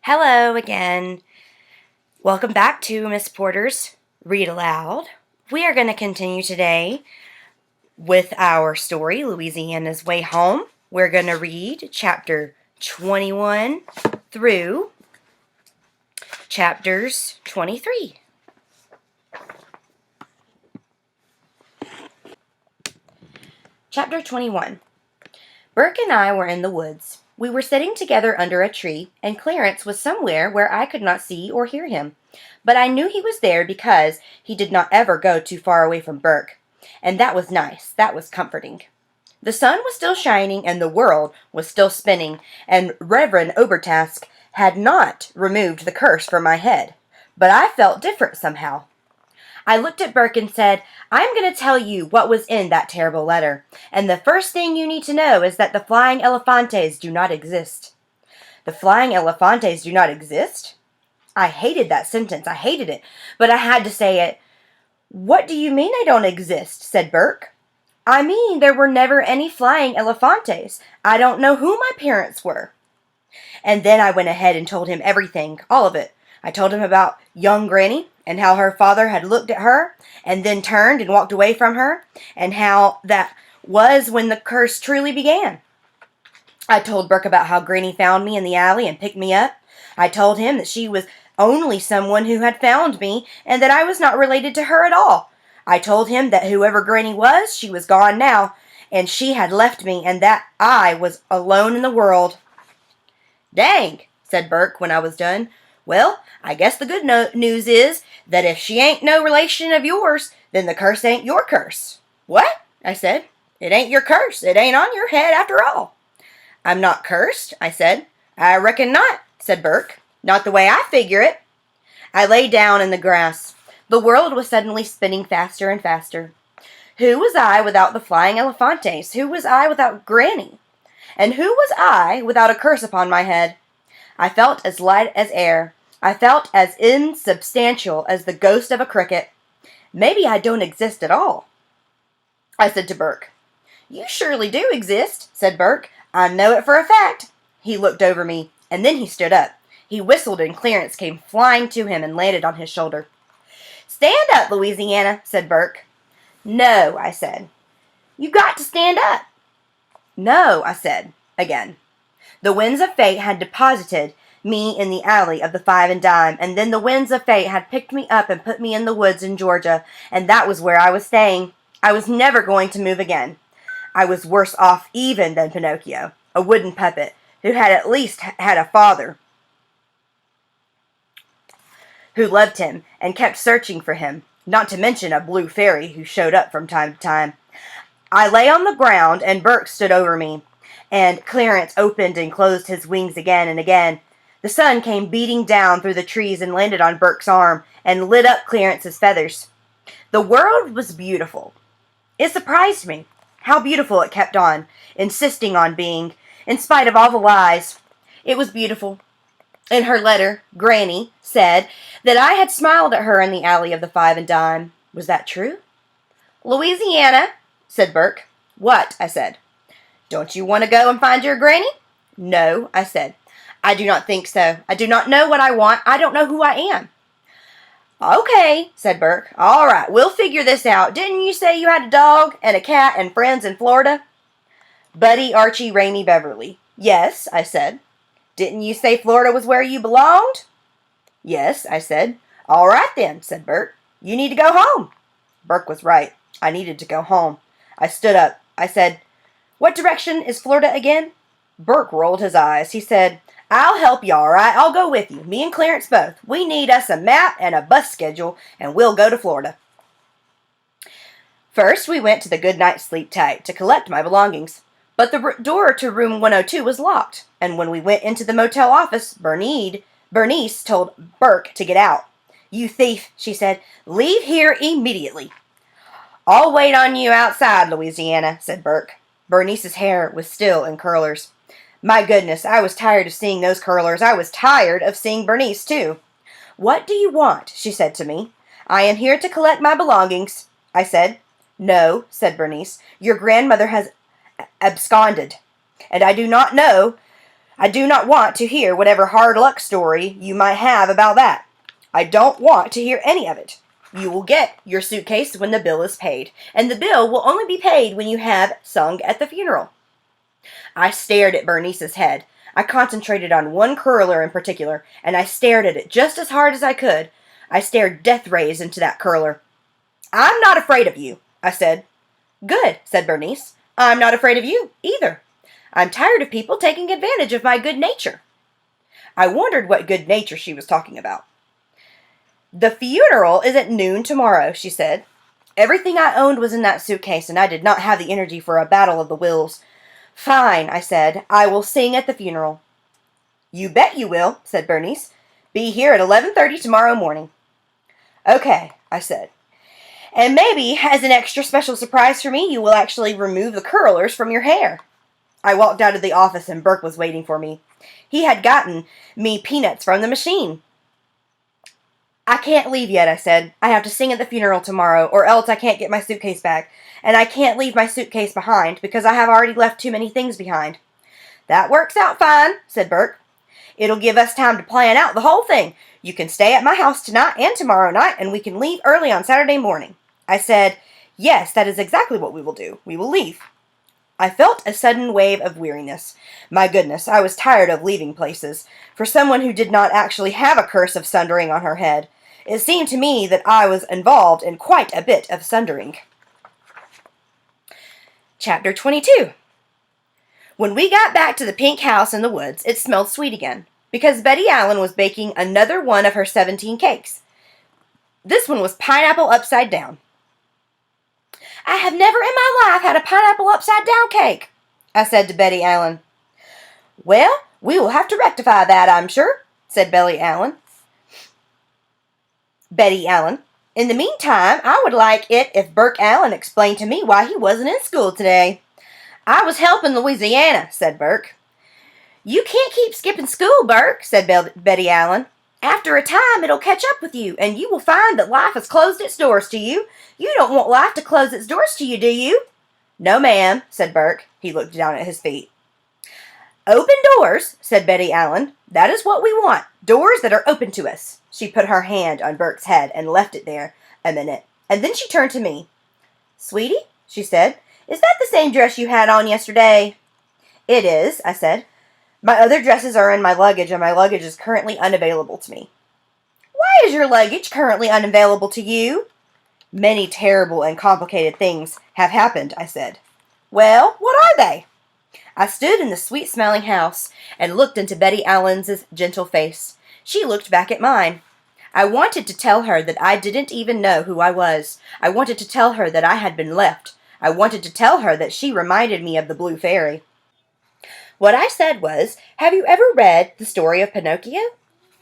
Hello again. Welcome back to Miss Porter's Read Aloud. We are going to continue today with our story, Louisiana's Way Home. We're going to read chapter 21 through chapters 23. Chapter 21. Burke and I were in the woods. We were sitting together under a tree, and Clarence was somewhere where I could not see or hear him. But I knew he was there because he did not ever go too far away from Burke. And that was nice. That was comforting. The sun was still shining, and the world was still spinning, and Reverend Obertask had not removed the curse from my head. But I felt different somehow. I looked at Burke and said, I'm going to tell you what was in that terrible letter. And the first thing you need to know is that the flying elefantes do not exist. The flying elefantes do not exist? I hated that sentence. I hated it. But I had to say it. What do you mean they don't exist? Said Burke. I mean there were never any flying elefantes. I don't know who my parents were. And then I went ahead and told him everything, all of it. I told him about young Granny, and how her father had looked at her, and then turned and walked away from her, and how that was when the curse truly began. I told Burke about how Granny found me in the alley and picked me up. I told him that she was only someone who had found me, and that I was not related to her at all. I told him that whoever Granny was, she was gone now, and she had left me, and that I was alone in the world. Dang, said Burke when I was done. Well, I guess the good news is that if she ain't no relation of yours, then the curse ain't your curse. What? I said. It ain't your curse. It ain't on your head after all. I'm not cursed, I said. I reckon not, said Burke. Not the way I figure it. I lay down in the grass. The world was suddenly spinning faster and faster. Who was I without the flying elefantes? Who was I without Granny? And who was I without a curse upon my head? I felt as light as air. I felt as insubstantial as the ghost of a cricket. Maybe I don't exist at all. I said to Burke. You surely do exist, said Burke. I know it for a fact. He looked over me, and then he stood up. He whistled, and Clarence came flying to him and landed on his shoulder. Stand up, Louisiana, said Burke. No, I said. You got to stand up. No, I said, again. The winds of fate had deposited me in the alley of the Five and Dime, and then the winds of fate had picked me up and put me in the woods in Georgia, and that was where I was staying. I was never going to move again. I was worse off even than Pinocchio, a wooden puppet, who had at least had a father who loved him and kept searching for him, not to mention a blue fairy who showed up from time to time. I lay on the ground, and Burke stood over me, and Clarence opened and closed his wings again and again. The sun came beating down through the trees and landed on Burke's arm and lit up Clarence's feathers. The world was beautiful. It surprised me how beautiful it kept on, insisting on being, in spite of all the lies. It was beautiful. In her letter, Granny said that I had smiled at her in the alley of the Five and Dime. Was that true? Louisiana, said Burke. What? I said. Don't you want to go and find your Granny? No, I said. I do not think so. I do not know what I want. I don't know who I am. Okay, said Burke. All right, we'll figure this out. Didn't you say you had a dog and a cat and friends in Florida? Buddy, Archie, Ramey, Beverly. Yes, I said. Didn't you say Florida was where you belonged? Yes, I said. All right then, said Burke. You need to go home. Burke was right. I needed to go home. I stood up. I said, What direction is Florida again? Burke rolled his eyes. He said, I'll help you, all right. I'll go with you. Me and Clarence both. We need us a map and a bus schedule, and we'll go to Florida. First, we went to the Goodnight Sleep Tight to collect my belongings. But the door to room 102 was locked, and when we went into the motel office, Bernice told Burke to get out. You thief, she said. Leave here immediately. I'll wait on you outside, Louisiana, said Burke. Bernice's hair was still in curlers. My goodness, I was tired of seeing those curlers. I was tired of seeing Bernice, too. What do you want? She said to me. I am here to collect my belongings, I said. No, said Bernice. Your grandmother has absconded, and I do not know I do not want to hear whatever hard luck story you might have about that. I don't want to hear any of it. You will get your suitcase when the bill is paid, and the bill will only be paid when you have sung at the funeral." I stared at Bernice's head. I concentrated on one curler in particular, and I stared at it just as hard as I could. I stared death rays into that curler. "I'm not afraid of you," I said. "Good," said Bernice. "I'm not afraid of you, either. I'm tired of people taking advantage of my good nature." I wondered what good nature she was talking about. "The funeral is at noon tomorrow," she said. Everything I owned was in that suitcase, and I did not have the energy for a battle of the wills. "Fine," I said. "I will sing at the funeral." "You bet you will," said Bernice. "Be here at 11:30 tomorrow morning." "Okay," I said. "And maybe, as an extra special surprise for me, you will actually remove the curlers from your hair." I walked out of the office and Burke was waiting for me. He had gotten me peanuts from the machine. "I can't leave yet," I said. "I have to sing at the funeral tomorrow, or else I can't get my suitcase back. And I can't leave my suitcase behind, because I have already left too many things behind." "That works out fine," said Burke. "It'll give us time to plan out the whole thing. You can stay at my house tonight and tomorrow night, and we can leave early on Saturday morning." I said, "Yes, that is exactly what we will do. We will leave." I felt a sudden wave of weariness. My goodness, I was tired of leaving places. For someone who did not actually have a curse of sundering on her head, it seemed to me that I was involved in quite a bit of sundering. Chapter 22. When we got back to the pink house in the woods, it smelled sweet again, because Betty Allen was baking another one of her 17 cakes. This one was pineapple upside down. "I have never in my life had a pineapple upside down cake," I said to Betty Allen. "Well, we will have to rectify that, I'm sure," said Betty Allen. "In the meantime, I would like it if Burke Allen explained to me why he wasn't in school today." "I was helping Louisiana," said Burke. "You can't keep skipping school, Burke," said Betty Allen. "After a time, it'll catch up with you, and you will find that life has closed its doors to you. You don't want life to close its doors to you, do you?" "No, ma'am," said Burke. He looked down at his feet. "Open doors," said Betty Allen. "That is what we want. Doors that are open to us." She put her hand on Burke's head and left it there a minute, and then she turned to me. "Sweetie," she said, "is that the same dress you had on yesterday?" "It is," I said. "My other dresses are in my luggage, and my luggage is currently unavailable to me." "Why is your luggage currently unavailable to you?" "Many terrible and complicated things have happened," I said. "Well, what are they?" I stood in the sweet-smelling house and looked into Betty Allen's gentle face. She looked back at mine. I wanted to tell her that I didn't even know who I was. I wanted to tell her that I had been left. I wanted to tell her that she reminded me of the Blue Fairy. What I said was, "Have you ever read the story of Pinocchio?"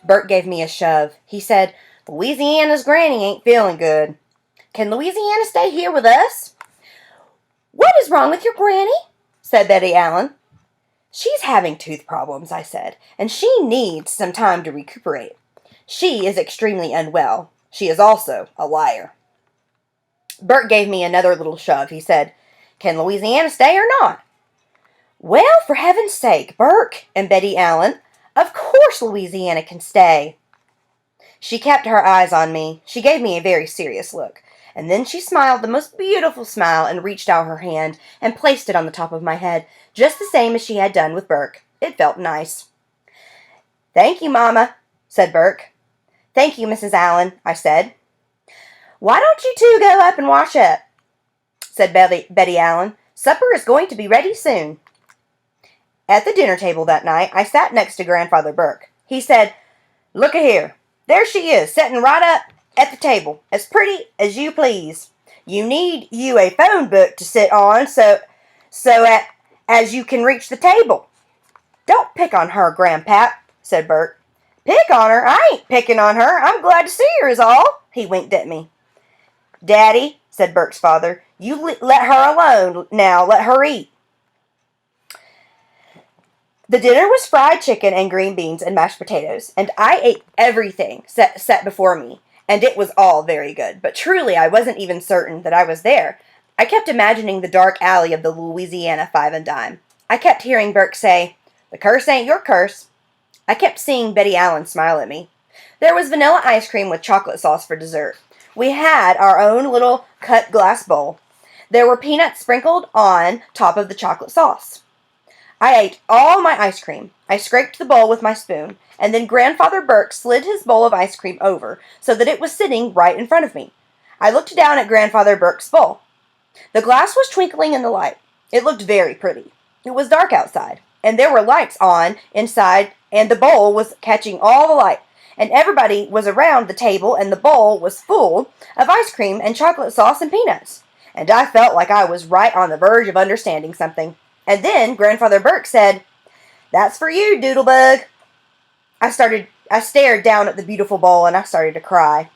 Bert gave me a shove. He said, "Louisiana's granny ain't feeling good." "Can Louisiana stay here with us?" "What is wrong with your granny?" said Betty Allen. "She's having tooth problems," I said, "and she needs some time to recuperate. She is extremely unwell. She is also a liar." Bert gave me another little shove. He said, "Can Louisiana stay or not?" "Well, for heaven's sake, Burke and Betty Allen, of course Louisiana can stay." She kept her eyes on me. She gave me a very serious look, and then she smiled the most beautiful smile and reached out her hand and placed it on the top of my head, just the same as she had done with Burke. It felt nice. "Thank you, Mama," said Burke. "Thank you, Mrs. Allen," I said. "Why don't you two go up and wash up?" said Betty Allen. "Supper is going to be ready soon." At the dinner table that night, I sat next to Grandfather Burke. He said, "Look here. There she is, sitting right up at the table, as pretty as you please. You need you a phone book to sit on as you can reach the table." "Don't pick on her, Grandpap," said Bert. "Pick on her? I ain't picking on her. I'm glad to see her is all." He winked at me. "Daddy," said Bert's father, "you let her alone now. Let her eat." The dinner was fried chicken and green beans and mashed potatoes, and I ate everything set before me, and it was all very good. But truly, I wasn't even certain that I was there. I kept imagining the dark alley of the Louisiana Five and Dime. I kept hearing Burke say, The curse ain't your curse. I kept seeing Betty Allen smile at me. There was vanilla ice cream with chocolate sauce for dessert. We had our own little cut glass bowl. There were peanuts sprinkled on top of the chocolate sauce. I ate all my ice cream. I scraped the bowl with my spoon, and then Grandfather Burke slid his bowl of ice cream over so that it was sitting right in front of me. I looked down at Grandfather Burke's bowl. The glass was twinkling in the light. It looked very pretty. It was dark outside, and there were lights on inside, and the bowl was catching all the light, and everybody was around the table, and the bowl was full of ice cream and chocolate sauce and peanuts. And I felt like I was right on the verge of understanding something. And then Grandfather Burke said, "That's for you, Doodlebug." I stared down at the beautiful bowl, and I started to cry.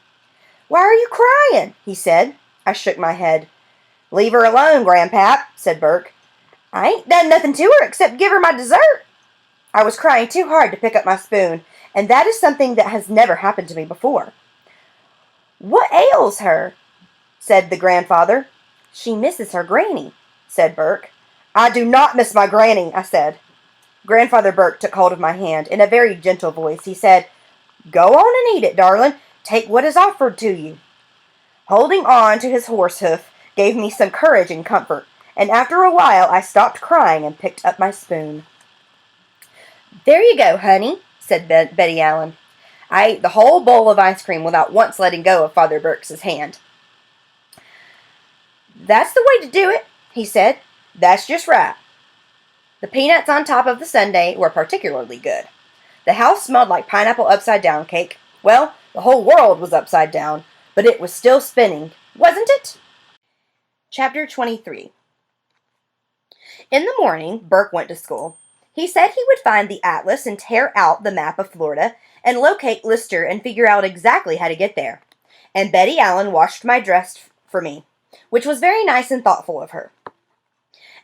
"Why are you crying?" he said. I shook my head. "Leave her alone, Grandpap," said Burke. "I ain't done nothing to her except give her my dessert." I was crying too hard to pick up my spoon, and that is something that has never happened to me before. "What ails her?" said the grandfather. "She misses her granny," said Burke. "I do not miss my granny," I said. Grandfather Burke took hold of my hand. In a very gentle voice, he said, "Go on and eat it, darling. Take what is offered to you." Holding on to his horse hoof gave me some courage and comfort, and after a while I stopped crying and picked up my spoon. "There you go, honey," said Betty Allen. I ate the whole bowl of ice cream without once letting go of Father Burke's hand. "That's the way to do it," he said. "That's just right." The peanuts on top of the sundae were particularly good. The house smelled like pineapple upside-down cake. Well, the whole world was upside down, but it was still spinning, wasn't it? Chapter 23. In the morning, Burke went to school. He said he would find the atlas and tear out the map of Florida and locate Lister and figure out exactly how to get there. And Betty Allen washed my dress for me, which was very nice and thoughtful of her.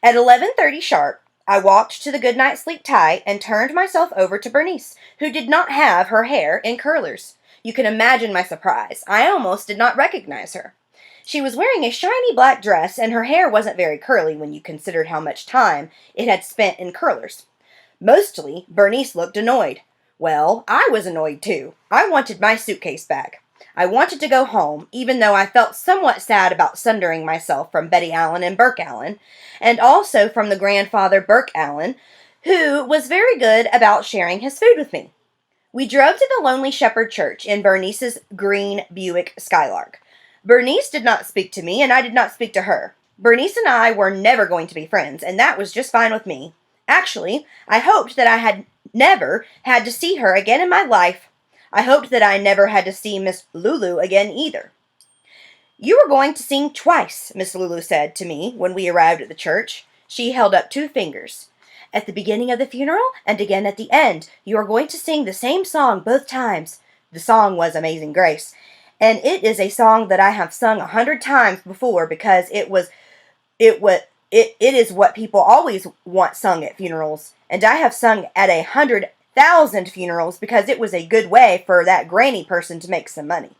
At 11:30 sharp, I walked to the goodnight sleep tie and turned myself over to Bernice, who did not have her hair in curlers. You can imagine my surprise. I almost did not recognize her. She was wearing a shiny black dress, and her hair wasn't very curly when you considered how much time it had spent in curlers. Mostly, Bernice looked annoyed. Well, I was annoyed too. I wanted my suitcase back. I wanted to go home, even though I felt somewhat sad about sundering myself from Betty Allen and Burke Allen, and also from the grandfather Burke Allen, who was very good about sharing his food with me. We drove to the Lonely Shepherd Church in Bernice's green Buick Skylark. Bernice did not speak to me, and I did not speak to her. Bernice and I were never going to be friends, and that was just fine with me. Actually, I hoped that I had never had to see her again in my life. I hoped that I never had to see Miss Lulu again either. "You are going to sing twice," Miss Lulu said to me when we arrived at the church. She held up 2 fingers. "At the beginning of the funeral and again at the end. You are going to sing the same song both times." The song was Amazing Grace, and it is a song that I have sung 100 times before because it is what people always want sung at funerals, and I have sung at 100,000 funerals because it was a good way for that granny person to make some money.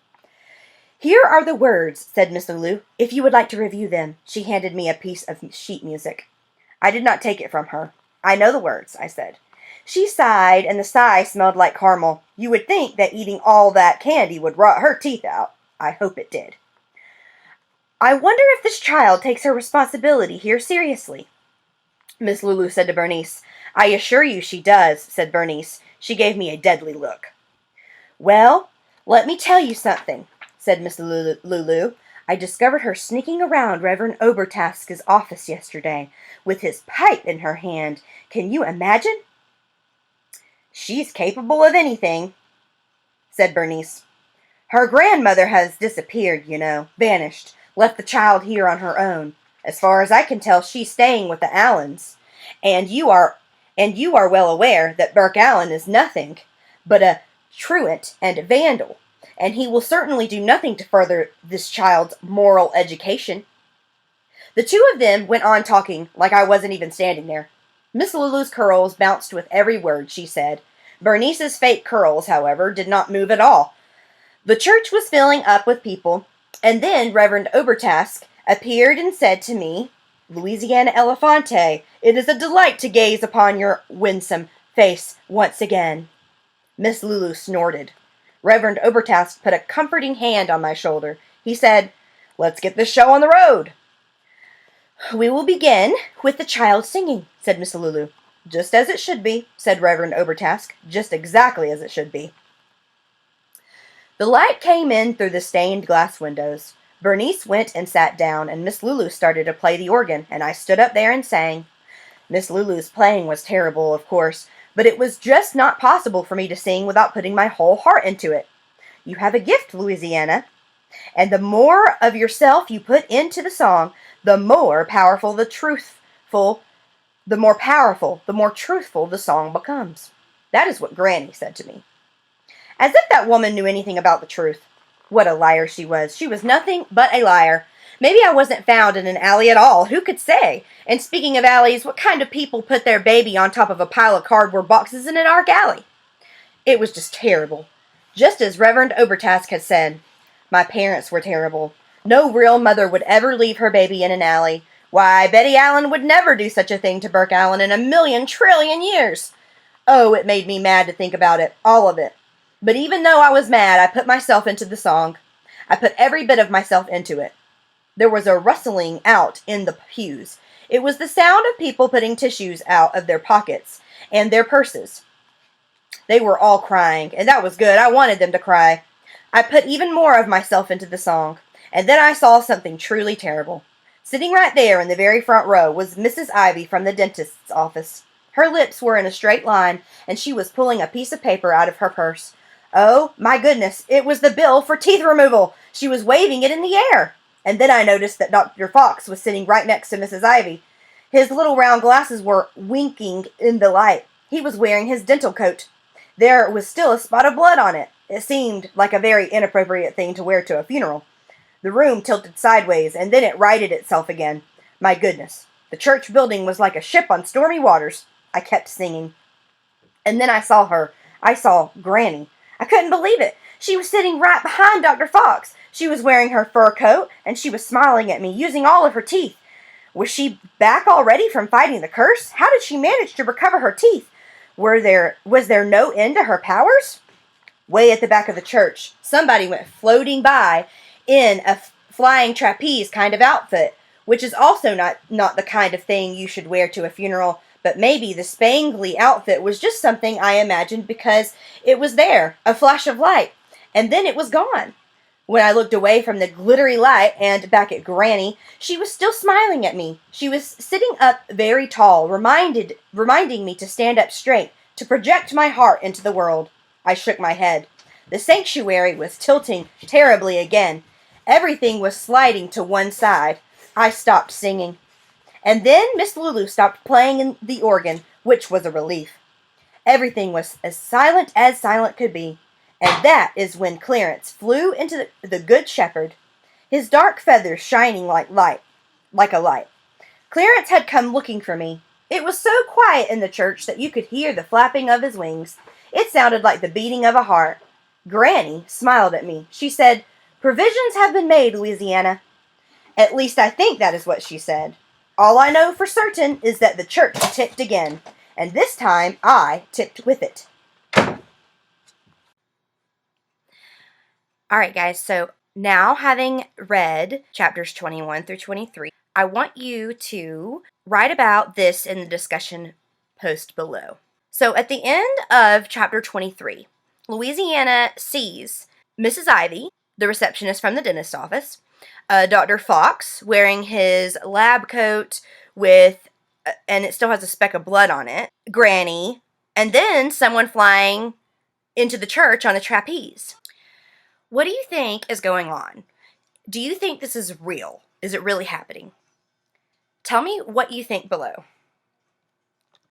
"Here are the words," said Miss Lulu, "if you would like to review them." She handed me a piece of sheet music. I did not take it from her. "I know the words," I said. She sighed, and the sigh smelled like caramel. You would think that eating all that candy would rot her teeth out. I hope it did. "I wonder if this child takes her responsibility here seriously," Miss Lulu said to Bernice. "I assure you she does," said Bernice. She gave me a deadly look. "Well, let me tell you something," said Miss Lulu. "I discovered her sneaking around Reverend Obertask's office yesterday, with his pipe in her hand. Can you imagine?" "She's capable of anything," said Bernice. "Her grandmother has disappeared, you know, vanished, left the child here on her own. As far as I can tell, she's staying with the Allens. And you are well aware that Burke Allen is nothing but a truant and a vandal, and he will certainly do nothing to further this child's moral education." The 2 of them went on talking like I wasn't even standing there. Miss Lulu's curls bounced with every word she said. Bernice's fake curls, however, did not move at all. The church was filling up with people, and then Reverend Obertask appeared and said to me, "Louisiana Elefante, it is a delight to gaze upon your winsome face once again. Miss Lulu snorted. Reverend Obertask put a comforting hand on my shoulder. He said, "Let's get this show on the road." "We will begin with the child singing," said Miss Lulu. "Just as it should be," said Reverend Obertask. "Just exactly as it should be." The light came in through the stained glass windows. Bernice went and sat down, and Miss Lulu started to play the organ, and I stood up there and sang. Miss Lulu's playing was terrible, of course, but it was just not possible for me to sing without putting my whole heart into it. You have a gift, Louisiana, and the more of yourself you put into the song, the more powerful, the more truthful the song becomes. That is what Granny said to me. As if that woman knew anything about the truth. What a liar she was. She was nothing but a liar. Maybe I wasn't found in an alley at all. Who could say? And speaking of alleys, what kind of people put their baby on top of a pile of cardboard boxes in a dark alley? It was just terrible. Just as Reverend Obertask had said. My parents were terrible. No real mother would ever leave her baby in an alley. Why, Betty Allen would never do such a thing to Burke Allen in a million trillion years. Oh, it made me mad to think about it, all of it. But even though I was mad, I put myself into the song. I put every bit of myself into it. There was a rustling out in the pews. It was the sound of people putting tissues out of their pockets and their purses. They were all crying, and that was good. I wanted them to cry. I put even more of myself into the song, and then I saw something truly terrible. Sitting right there in the very front row was Mrs. Ivy from the dentist's office. Her lips were in a straight line, and she was pulling a piece of paper out of her purse. Oh, my goodness, it was the bill for teeth removal. She was waving it in the air. And then I noticed that Dr. Fox was sitting right next to Mrs. Ivy. His little round glasses were winking in the light. He was wearing his dental coat. There was still a spot of blood on it. It seemed like a very inappropriate thing to wear to a funeral. The room tilted sideways, and then it righted itself again. My goodness, the church building was like a ship on stormy waters. I kept singing. And then I saw her. I saw Granny. I couldn't believe it. She was sitting right behind Dr. Fox. She was wearing her fur coat, and she was smiling at me, using all of her teeth. Was she back already from fighting the curse? How did she manage to recover her teeth? Was there no end to her powers? Way at the back of the church, somebody went floating by in a flying trapeze kind of outfit, which is also not the kind of thing you should wear to a funeral. But maybe the spangly outfit was just something I imagined because it was there, a flash of light, and then it was gone. When I looked away from the glittery light and back at Granny, she was still smiling at me. She was sitting up very tall, reminding me to stand up straight, to project my heart into the world. I shook my head. The sanctuary was tilting terribly again. Everything was sliding to one side. I stopped singing. And then Miss Lulu stopped playing in the organ, which was a relief. Everything was as silent could be. And that is when Clarence flew into the Good Shepherd, his dark feathers shining like a light. Clarence had come looking for me. It was so quiet in the church that you could hear the flapping of his wings. It sounded like the beating of a heart. Granny smiled at me. She said, "Provisions have been made, Louisiana." At least I think that is what she said. All I know for certain is that the church ticked again, and this time I ticked with it. All right, guys, so now having read chapters 21 through 23, I want you to write about this in the discussion post below. So at the end of chapter 23, Louisiana sees Mrs. Ivy, the receptionist from the dentist's office, Dr. Fox wearing his lab coat with, and it still has a speck of blood on it, Granny, and then someone flying into the church on a trapeze. What do you think is going on? Do you think this is real? Is it really happening? Tell me what you think below.